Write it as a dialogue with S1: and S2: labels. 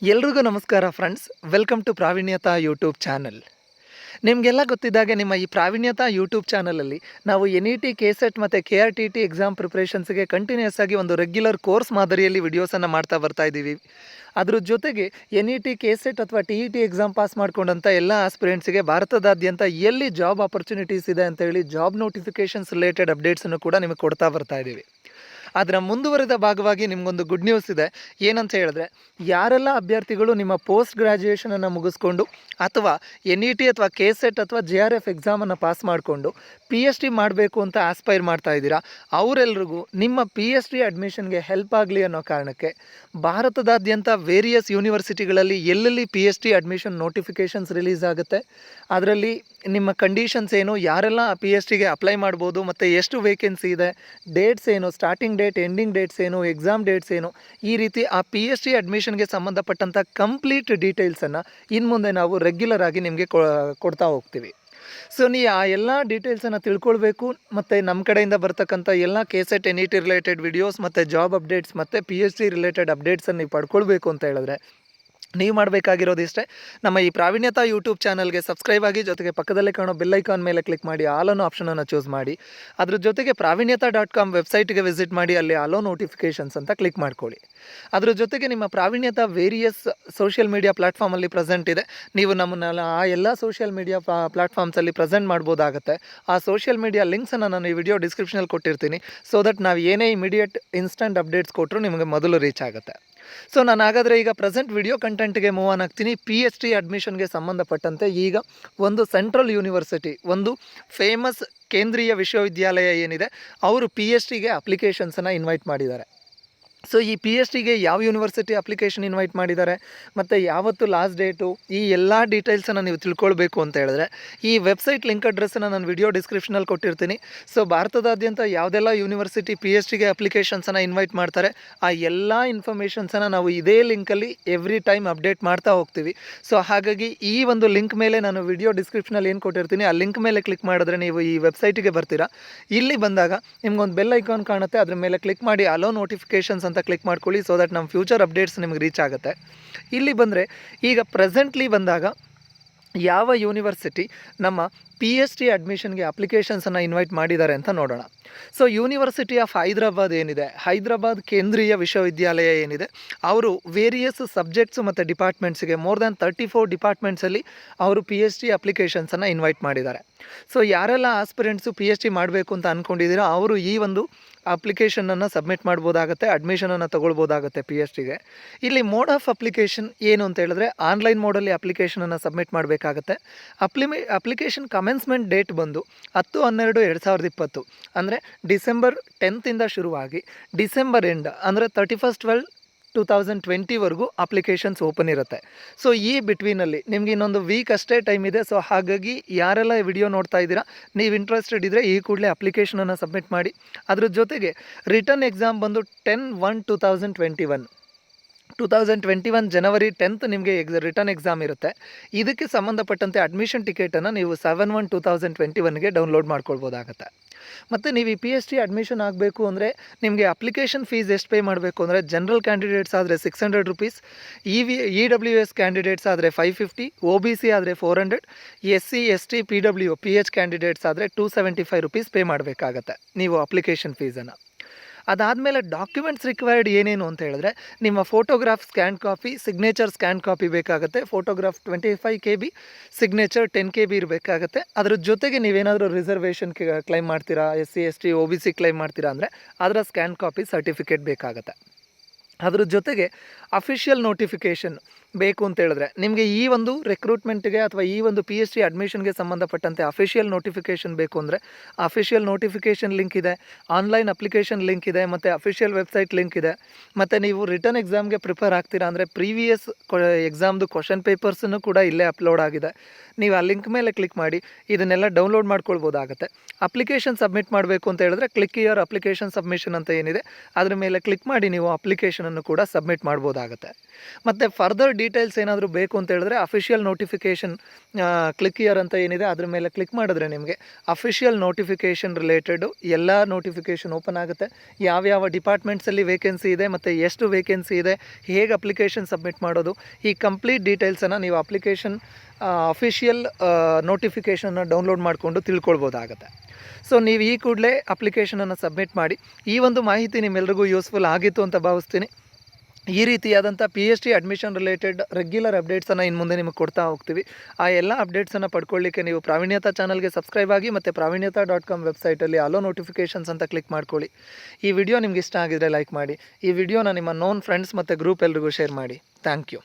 S1: ಎಲ್ರಿಗೂ ನಮಸ್ಕಾರ friends, welcome to Pravinyata YouTube channel. ನಿಮಗೆಲ್ಲ ಗೊತ್ತಿದ್ದಾಗೆ ನಿಮ್ಮ ಈ ಪ್ರಾವಿಣ್ಯತಾ ಯೂಟ್ಯೂಬ್ ಚಾನಲಲ್ಲಿ ನಾವು NET, KSET ಮತ್ತು KRTT ಎಕ್ಸಾಮ್ ಪ್ರಿಪ್ರೇಷನ್ಸ್ಗೆ ಕಂಟಿನ್ಯೂಸ್ ಆಗಿ ಒಂದು ರೆಗ್ಯುಲರ್ ಕೋರ್ಸ್ ಮಾದರಿಯಲ್ಲಿ ವಿಡಿಯೋಸನ್ನು ಮಾಡ್ತಾ ಬರ್ತಾ ಇದ್ದೀವಿ. ಅದ್ರ ಜೊತೆಗೆ NET, KSET ಅಥವಾ TET ಎಕ್ಸಾಮ್ ಪಾಸ್ ಮಾಡ್ಕೊಂಡಂಥ ಎಲ್ಲ ಆಸ್ಪಿರೆಂಟ್ಸಿಗೆ ಭಾರತದಾದ್ಯಂತ ಎಲ್ಲಿ ಜಾಬ್ ಆಪರ್ಚುನಿಟೀಸ್ ಇದೆ ಅಂತ ಹೇಳಿ ಜಾಬ್ ನೋಟಿಫಿಕೇಷನ್ಸ್ ರಿಲೇಟೆಡ್ ಅಪ್ಡೇಟ್ಸನ್ನು ಕೂಡ ನಿಮಗೆ ಕೊಡ್ತಾ ಬರ್ತಾ ಇದ್ದೀವಿ. ಅದರ ಮುಂದುವರೆದ ಭಾಗವಾಗಿ ನಿಮಗೊಂದು ಗುಡ್ ನ್ಯೂಸ್ ಇದೆ. ಏನಂತ ಹೇಳಿದ್ರೆ, ಯಾರೆಲ್ಲ ಅಭ್ಯರ್ಥಿಗಳು ನಿಮ್ಮ ಪೋಸ್ಟ್ ಗ್ರ್ಯಾಜುಯೇಷನನ್ನು ಮುಗಿಸ್ಕೊಂಡು ಅಥವಾ NET ಅಥವಾ KSET ಅಥವಾ JRF ಎಕ್ಸಾಮನ್ನು ಪಾಸ್ ಮಾಡಿಕೊಂಡು PhD ಮಾಡಬೇಕು ಅಂತ ಆಸ್ಪೈರ್ ಮಾಡ್ತಾ ಇದ್ದೀರಾ, ಅವರೆಲ್ರಿಗೂ ನಿಮ್ಮ PhD ಅಡ್ಮಿಷನ್ಗೆ ಹೆಲ್ಪ್ ಆಗಲಿ ಅನ್ನೋ ಕಾರಣಕ್ಕೆ ಭಾರತದಾದ್ಯಂತ ವೇರಿಯಸ್ ಯೂನಿವರ್ಸಿಟಿಗಳಲ್ಲಿ ಎಲ್ಲೆಲ್ಲಿ PhD ಅಡ್ಮಿಷನ್ ನೋಟಿಫಿಕೇಷನ್ಸ್ ರಿಲೀಸ್ ಆಗುತ್ತೆ, ಅದರಲ್ಲಿ ನಿಮ್ಮ ಕಂಡೀಷನ್ಸ್ ಏನು, ಯಾರೆಲ್ಲ PhDಗೆ ಅಪ್ಲೈ ಮಾಡ್ಬೋದು ಮತ್ತು ಎಷ್ಟು ವೇಕೆನ್ಸಿ ಇದೆ, ಡೇಟ್ಸ್ ಏನು, ಸ್ಟಾರ್ಟಿಂಗ್ ಡೇಟ್, ಎಂಡಿಂಗ್ ಡೇಟ್ಸ್ ಏನು, ಎಕ್ಸಾಮ್ ಡೇಟ್ಸ್ ಏನು, ಈ ರೀತಿ ಆ PhD ಅಡ್ಮಿಷನ್ಗೆ ಸಂಬಂಧಪಟ್ಟಂಥ ಕಂಪ್ಲೀಟ್ ಡೀಟೇಲ್ಸನ್ನು ಇನ್ನು ಮುಂದೆ ನಾವು ರೆಗ್ಯುಲರ್ ಆಗಿ ನಿಮಗೆ ಕೊಡ್ತಾ ಹೋಗ್ತೀವಿ. ಸೊ ನೀವು ಆ ಎಲ್ಲ ಡೀಟೇಲ್ಸನ್ನು ತಿಳ್ಕೊಳ್ಬೇಕು ಮತ್ತು ನಮ್ಮ ಕಡೆಯಿಂದ ಬರ್ತಕ್ಕಂಥ ಎಲ್ಲ KSET NET ರಿಲೇಟೆಡ್ ವಿಡಿಯೋಸ್ ಮತ್ತು ಜಾಬ್ ಅಪ್ಡೇಟ್ಸ್ ಮತ್ತು PhD ರಿಲೇಟೆಡ್ ಅಪ್ಡೇಟ್ಸನ್ನು ನೀವು ಪಡ್ಕೊಳ್ಬೇಕು ಅಂತ ಹೇಳಿದ್ರೆ ನೀವು ಮಾಡಬೇಕಾಗಿರೋದಿಷ್ಟೇ, ನಮ್ಮ ಈ ಪ್ರಾವಿಣ್ಯತಾ ಯೂಟ್ಯೂಬ್ ಚಾನಲ್ಗೆ ಸಬ್ಸ್ಕ್ರೈಬ್ ಆಗಿ, ಜೊತೆಗೆ ಪಕ್ಕದಲ್ಲೇ ಕಾಣೋ ಬೆಲ್ ಐಕಾನ್ ಮೇಲೆ ಕ್ಲಿಕ್ ಮಾಡಿ ಆಲ್ ಅನ್ನೋ ಆಪ್ಷನನ್ನು ಚೂಸ್ ಮಾಡಿ, ಅದ್ರ ಜೊತೆಗೆ pravinyata.com ವೆಬ್ಸೈಟ್ಗೆ ವಿಸಿಟ್ ಮಾಡಿ ಅಲ್ಲಿ ಅಲೋ ನೋಟಿಫಿಕೇಷನ್ಸ್ ಅಂತ ಕ್ಲಿಕ್ ಮಾಡ್ಕೊಳ್ಳಿ. ಅದ್ರ ಜೊತೆಗೆ ನಿಮ್ಮ ಪ್ರಾವಿಣ್ಯತಾ ವೇರಿಯಸ್ ಸೋಷಿಯಲ್ ಮೀಡಿಯಾ ಪ್ಲಾಟ್ಫಾರ್ಮಲ್ಲಿ ಪ್ರೆಸೆಂಟ್ ಇದೆ. ನೀವು ನಮ್ಮನ್ನೆಲ್ಲ ಆ ಎಲ್ಲ ಸೋಷಿಯಲ್ ಮೀಡಿಯಾ ಪ್ಲಾಟ್ಫಾರ್ಮ್ಸಲ್ಲಿ ಪ್ರೆಸೆಂಟ್ ಮಾಡ್ಬೋದಾಗುತ್ತೆ. ಆ ಸೋಷಿಯಲ್ ಮೀಡಿಯಾ ಲಿಂಕ್ಸನ್ನು ನಾನು ಈ ವಿಡಿಯೋ ಡಿಸ್ಕ್ರಿಪ್ಷನಲ್ಲಿ ಕೊಟ್ಟಿರ್ತೀನಿ. ಸೊ ದಟ್ ನಾವು ಏನೇ ಇಮಿಡಿಯೇಟ್ ಇನ್ಸ್ಟಂಟ್ ಅಪ್ಡೇಟ್ಸ್ ಕೊಟ್ಟರು ನಿಮಗೆ ಮೊದಲು ರೀಚ್ ಆಗುತ್ತೆ. ಸೊ ನಾನು ಹಾಗಾದರೆ ಈಗ ಪ್ರೆಸೆಂಟ್ ವಿಡಿಯೋ ಕಂಟೆಂಟ್ಗೆ ಮೂವ್ ಆನ್ ಆಗ್ತೀನಿ. PhD ಅಡ್ಮಿಷನ್ಗೆ ಸಂಬಂಧಪಟ್ಟಂತೆ ಈಗ ಒಂದು ಸೆಂಟ್ರಲ್ ಯೂನಿವರ್ಸಿಟಿ, ಒಂದು ಫೇಮಸ್ ಕೇಂದ್ರೀಯ ವಿಶ್ವವಿದ್ಯಾಲಯ ಏನಿದೆ, ಅವರು PhDಗೆ ಅಪ್ಲಿಕೇಶನ್ಸನ್ನು ಇನ್ವೈಟ್ ಮಾಡಿದ್ದಾರೆ. ಸೊ ಈ PhDಗೆ ಯಾವ ಯೂನಿವರ್ಸಿಟಿ ಅಪ್ಲಿಕೇಶನ್ ಇನ್ವೈಟ್ ಮಾಡಿದ್ದಾರೆ ಮತ್ತು ಯಾವತ್ತು ಲಾಸ್ಟ್ ಡೇಟು, ಈ ಎಲ್ಲ ಡೀಟೇಲ್ಸನ್ನು ನೀವು ತಿಳ್ಕೊಳ್ಬೇಕು ಅಂತ ಹೇಳಿದ್ರೆ ಈ ವೆಬ್ಸೈಟ್ ಲಿಂಕ್ ಅಡ್ರೆಸ್ಸನ್ನು ನಾನು ವಿಡಿಯೋ ಡಿಸ್ಕ್ರಿಪ್ಷನಲ್ಲಿ ಕೊಟ್ಟಿರ್ತೀನಿ. ಸೊ ಭಾರತದಾದ್ಯಂತ ಯಾವುದೆಲ್ಲ ಯೂನಿವರ್ಸಿಟಿ PhDಗೆ ಅಪ್ಲಿಕೇಶನ್ಸನ್ನು ಇನ್ವೈಟ್ ಮಾಡ್ತಾರೆ, ಆ ಎಲ್ಲ ಇನ್ಫಾರ್ಮೇಷನ್ಸನ್ನು ನಾವು ಇದೇ ಲಿಂಕಲ್ಲಿ ಎವ್ರಿ ಟೈಮ್ ಅಪ್ಡೇಟ್ ಮಾಡ್ತಾ ಹೋಗ್ತೀವಿ. ಸೊ ಹಾಗಾಗಿ ಈ ಒಂದು ಲಿಂಕ್ ಮೇಲೆ ನಾನು ವಿಡಿಯೋ ಡಿಸ್ಕ್ರಿಪ್ಷನಲ್ಲಿ ಏನು ಕೊಟ್ಟಿರ್ತೀನಿ ಆ ಲಿಂಕ್ ಮೇಲೆ ಕ್ಲಿಕ್ ಮಾಡಿದ್ರೆ ನೀವು ಈ ವೆಬ್ಸೈಟಿಗೆ ಬರ್ತೀರಾ. ಇಲ್ಲಿ ಬಂದಾಗ ನಿಮ್ಗೊಂದು ಬೆಲ್ ಐಕಾನ್ ಕಾಣುತ್ತೆ, ಅದ್ರ ಮೇಲೆ ಕ್ಲಿಕ್ ಮಾಡಿ ಅಲೋ ನೋಟಿಫಿಕೇಷನ್ಸ್ ಅಂತ ಕ್ಲಿಕ್ ಮಾಡ್ಕೊಳ್ಳಿ. ಸೊ ದಟ್ ನಮ್ಮ ಫ್ಯೂಚರ್ ಅಪ್ಡೇಟ್ಸ್ ನಿಮಗೆ ರೀಚ್ ಆಗುತ್ತೆ. ಇಲ್ಲಿ ಬಂದರೆ ಈಗ ಪ್ರೆಸೆಂಟ್ಲಿ ಬಂದಾಗ ಯಾವ ಯೂನಿವರ್ಸಿಟಿ ನಮ್ಮ PhD ಅಡ್ಮಿಷನ್ಗೆ ಅಪ್ಲಿಕೇಶನ್ಸನ್ನು ಇನ್ವೈಟ್ ಮಾಡಿದ್ದಾರೆ ಅಂತ ನೋಡೋಣ. ಸೊ ಯೂನಿವರ್ಸಿಟಿ ಆಫ್ ಹೈದ್ರಾಬಾದ್ ಏನಿದೆ, ಹೈದ್ರಾಬಾದ್ ಕೇಂದ್ರೀಯ ವಿಶ್ವವಿದ್ಯಾಲಯ ಏನಿದೆ, ಅವರು ವೇರಿಯಸ್ ಸಬ್ಜೆಕ್ಟ್ಸು ಮತ್ತು ಡಿಪಾರ್ಟ್ಮೆಂಟ್ಸ್ಗೆ ಮೋರ್ ದ್ಯಾನ್ 34 ಡಿಪಾರ್ಟ್ಮೆಂಟ್ಸಲ್ಲಿ ಅವರು PhD ಅಪ್ಲಿಕೇಶನ್ಸನ್ನು ಇನ್ವೈಟ್ ಮಾಡಿದ್ದಾರೆ. ಸೊ ಯಾರೆಲ್ಲ ಆಸ್ಪಿರೆಂಟ್ಸು PhD ಮಾಡಬೇಕು ಅಂತ ಅಂದ್ಕೊಂಡಿದ್ದೀರೋ ಅವರು ಈ ಒಂದು ಅಪ್ಲಿಕೇಶನನ್ನು ಸಬ್ಮಿಟ್ ಮಾಡ್ಬೋದಾಗುತ್ತೆ, ಅಡ್ಮಿಷನನ್ನು ತೊಗೊಳ್ಬೋದಾಗುತ್ತೆ PhDಗೆ. ಇಲ್ಲಿ ಮೋಡ್ ಆಫ್ ಅಪ್ಲಿಕೇಶನ್ ಏನು ಅಂತ ಹೇಳಿದ್ರೆ ಆನ್ಲೈನ್ ಮೋಡಲ್ಲಿ ಅಪ್ಲಿಕೇಶನನ್ನು ಸಬ್ಮಿಟ್ ಮಾಡಬೇಕಾಗತ್ತೆ. ಅಪ್ಲಿಕೇಶನ್ ಕಮೆನ್ಸ್ಮೆಂಟ್ ಡೇಟ್ ಬಂದು 10/12/2020, ಅಂದರೆ ಡಿಸೆಂಬರ್ 10th ಶುರುವಾಗಿ ಡಿಸೆಂಬರ್ ಎಂಡ್ ಅಂದರೆ 31/12/2020ವರೆಗೂ ಅಪ್ಲಿಕೇಶನ್ಸ್ ಓಪನ್ ಇರುತ್ತೆ. ಸೊ ಈ ಬಿಟ್ವೀನಲ್ಲಿ ನಿಮ್ಗೆ ಇನ್ನೊಂದು ವೀಕ್ ಅಷ್ಟೇ ಟೈಮ್ ಇದೆ. ಸೊ ಹಾಗಾಗಿ ಯಾರೆಲ್ಲ ವಿಡಿಯೋ ನೋಡ್ತಾ ಇದ್ದೀರಾ, ನೀವು ಇಂಟ್ರೆಸ್ಟೆಡ್ ಇದ್ದರೆ ಈ ಕೂಡಲೇ ಅಪ್ಲಿಕೇಶನನ್ನು ಸಬ್ಮಿಟ್ ಮಾಡಿ. ಅದ್ರ ಜೊತೆಗೆ ರಿಟರ್ನ್ ಎಕ್ಸಾಮ್ ಬಂದು 10/1/2021 ಜನವರಿ 10th ನಿಮಗೆ ರಿಟರ್ನ್ ಎಕ್ಸಾಮ್ ಇರುತ್ತೆ. ಇದಕ್ಕೆ ಸಂಬಂಧಪಟ್ಟಂತೆ ಅಡ್ಮಿಷನ್ ಟಿಕೆಟನ್ನು ನೀವು 7/1/2021ಗೆ ಡೌನ್ಲೋಡ್ ಮಾಡ್ಕೊಳ್ಬೋದಾಗತ್ತೆ. ಮತ್ತು ನೀವು ಈ PhD ಅಡ್ಮಿಷನ್ ಆಗಬೇಕು ಅಂದರೆ ನಿಮಗೆ ಅಪ್ಲಿಕೇಶನ್ ಫೀಸ್ ಎಷ್ಟು ಪೇ ಮಾಡಬೇಕು ಅಂದರೆ ಜನರಲ್ ಕ್ಯಾಂಡಿಡೇಟ್ಸ್ ಆದರೆ 600 ರುಪೀಸ್, EWS ಕ್ಯಾಂಡಿಡೇಟ್ಸ್ ಆದರೆ 550, OBC ಆದರೆ 400, SC ST PH ಕ್ಯಾಂಡಿಡೇಟ್ಸ್ ಆದರೆ 275 ರುಪೀಸ್ ಪೇ ಮಾಡಬೇಕಾಗತ್ತೆ ನೀವು ಅಪ್ಲಿಕೇಶನ್ ಫೀಸನ್ನು. ಅದಾದಮೇಲೆ ಡಾಕ್ಯುಮೆಂಟ್ಸ್ ರಿಕ್ವೈರ್ಡ್ ಏನೇನು ಅಂತ ಹೇಳಿದ್ರೆ ನಿಮ್ಮ photograph scan copy, signature scan copy ಬೇಕಾಗುತ್ತೆ. ಫೋಟೋಗ್ರಾಫ್ 25 KB, ಸಿಗ್ನೇಚರ್ 10 KB ಇರಬೇಕಾಗತ್ತೆ. ಅದ್ರ ಜೊತೆಗೆ ನೀವೇನಾದರೂ ರಿಸರ್ವೇಷನ್ ಕ್ಲೈಮ್ ಮಾಡ್ತೀರಾ, SC ST OBC ಕ್ಲೈಮ್ ಮಾಡ್ತೀರಾ ಅಂದರೆ ಅದರ ಸ್ಕ್ಯಾನ್ ಕಾಪಿ ಸರ್ಟಿಫಿಕೇಟ್ ಬೇಕಾಗುತ್ತೆ. ಅದ್ರ ಜೊತೆಗೆ ಅಫಿಷಿಯಲ್ ನೋಟಿಫಿಕೇಷನ್ ಬೇಕು ಅಂತ ಹೇಳಿದ್ರೆ ನಿಮಗೆ ಈ ಒಂದು ರೆಕ್ರೂಟ್ಮೆಂಟ್ಗೆ ಅಥವಾ ಈ ಒಂದು PhD ಅಡ್ಮಿಷನ್ಗೆ ಸಂಬಂಧಪಟ್ಟಂತೆ ಅಫಿಷಿಯಲ್ ನೋಟಿಫಿಕೇಷನ್ ಬೇಕು ಅಂದರೆ ಅಫಿಷಿಯಲ್ ನೋಟಿಫಿಕೇಷನ್ ಲಿಂಕ್ ಇದೆ, ಆನ್ಲೈನ್ ಅಪ್ಲಿಕೇಶನ್ ಲಿಂಕ್ ಇದೆ, ಮತ್ತು ಅಫಿಷಿಯಲ್ ವೆಬ್ಸೈಟ್ ಲಿಂಕ್ ಇದೆ. ಮತ್ತು ನೀವು ರಿಟರ್ನ್ ಎಕ್ಸಾಮ್ಗೆ ಪ್ರಿಪೇರ್ ಆಗ್ತೀರಾ ಅಂದರೆ ಪ್ರೀವಿಯಸ್ ಎಕ್ಸಾಮ್ದು ಕ್ವಶನ್ ಪೇಪರ್ಸನ್ನು ಕೂಡ ಇಲ್ಲೇ ಅಪ್ಲೋಡ್ ಆಗಿದೆ. ನೀವು ಆ ಲಿಂಕ್ ಮೇಲೆ ಕ್ಲಿಕ್ ಮಾಡಿ ಇದನ್ನೆಲ್ಲ ಡೌನ್ಲೋಡ್ ಮಾಡ್ಕೊಳ್ಬೋದಾಗುತ್ತೆ. ಅಪ್ಲಿಕೇಶನ್ ಸಬ್ಮಿಟ್ ಮಾಡಬೇಕು ಅಂತ ಹೇಳಿದ್ರೆ ಕ್ಲಿಕ್ ಯುವರ್ ಅಪ್ಲಿಕೇಶನ್ ಸಬ್ಮಿಷನ್ ಅಂತ ಏನಿದೆ ಅದ್ರ ಮೇಲೆ ಕ್ಲಿಕ್ ಮಾಡಿ ನೀವು ಅಪ್ಲಿಕೇಶನನ್ನು ಅಪ್ಲಿಕೇಶನನ್ನು ಕೂಡ ಸಬ್ಮಿಟ್ ಮಾಡ್ಬೋದಾಗುತ್ತೆ. ಮತ್ತು ಫರ್ದರ್ ಡೀಟೇಲ್ಸ್ ಏನಾದರೂ ಬೇಕು ಅಂತ ಹೇಳಿದ್ರೆ ಅಫಿಷಿಯಲ್ ನೋಟಿಫಿಕೇಷನ್ ಕ್ಲಿಕ್ ಇಯರ್ ಅಂತ ಏನಿದೆ ಅದ್ರ ಮೇಲೆ ಕ್ಲಿಕ್ ಮಾಡಿದ್ರೆ ನಿಮಗೆ ಅಫಿಷಿಯಲ್ ನೋಟಿಫಿಕೇಷನ್ ರಿಲೇಟೆಡು ಎಲ್ಲ ನೋಟಿಫಿಕೇಷನ್ ಓಪನ್ ಆಗುತ್ತೆ. ಯಾವ್ಯಾವ ಡಿಪಾರ್ಟ್ಮೆಂಟ್ಸಲ್ಲಿ ವೇಕೆನ್ಸಿ ಇದೆ ಮತ್ತು ಎಷ್ಟು ವೇಕೆನ್ಸಿ ಇದೆ, ಹೇಗೆ ಅಪ್ಲಿಕೇಶನ್ ಸಬ್ಮಿಟ್ ಮಾಡೋದು, ಈ ಕಂಪ್ಲೀಟ್ ಡೀಟೇಲ್ಸನ್ನು ನೀವು ಅಪ್ಲಿಕೇಶನ್ ಅಫಿಷಿಯಲ್ ನೋಟಿಫಿಕೇಷನ್ನ ಡೌನ್ಲೋಡ್ ಮಾಡಿಕೊಂಡು ತಿಳ್ಕೊಳ್ಬೋದಾಗುತ್ತೆ. ಸೊ ನೀವು ಈ ಕೂಡಲೇ ಅಪ್ಲಿಕೇಶನನ್ನು ಸಬ್ಮಿಟ್ ಮಾಡಿ. ಈ ಒಂದು ಮಾಹಿತಿ ನಿಮ್ಮೆಲ್ರಿಗೂ ಯೂಸ್ಫುಲ್ ಆಗಿತ್ತು ಅಂತ ಭಾವಿಸ್ತೀನಿ. ಈ ರೀತಿಯಾದಂಥ PhD ಅಡ್ಮಿಷನ್ ರಿಲೇಟೆಡ್ ರೆಗ್ಯುಲರ್ ಅಪ್ಡೇಟ್ಸನ್ನು ಇನ್ನು ಮುಂದೆ ನಿಮಗೆ ಕೊಡ್ತಾ ಹೋಗ್ತೀವಿ. ಆ ಎಲ್ಲ ಅಪ್ಡೇಟ್ಸನ್ನು ಪಡ್ಕೊಳ್ಳಿಕ್ಕೆ ನೀವು ಪ್ರಾವೀಣ್ಯತಾ ಚಾನಲ್ಗೆ ಸಬ್ಸ್ಕ್ರೈಬ್ ಆಗಿ ಮತ್ತು pravinyata.com ವೆಬ್ಸೈಟಲ್ಲಿ ಅಲೋ ನೋಟಿಫಿಕೇಷನ್ಸ್ ಅಂತ ಕ್ಲಿಕ್ ಮಾಡ್ಕೊಳ್ಳಿ. ಈ ವಿಡಿಯೋ ನಿಮ್ಗೆ ಇಷ್ಟ ಆಗಿದರೆ ಲೈಕ್ ಮಾಡಿ. ಈ ವಿಡಿಯೋನ ನಿಮ್ಮ ನೋನ್ ಫ್ರೆಂಡ್ಸ್ ಮತ್ತು ಗ್ರೂಪ್ ಎಲ್ರಿಗೂ ಶೇರ್ ಮಾಡಿ. Thank you.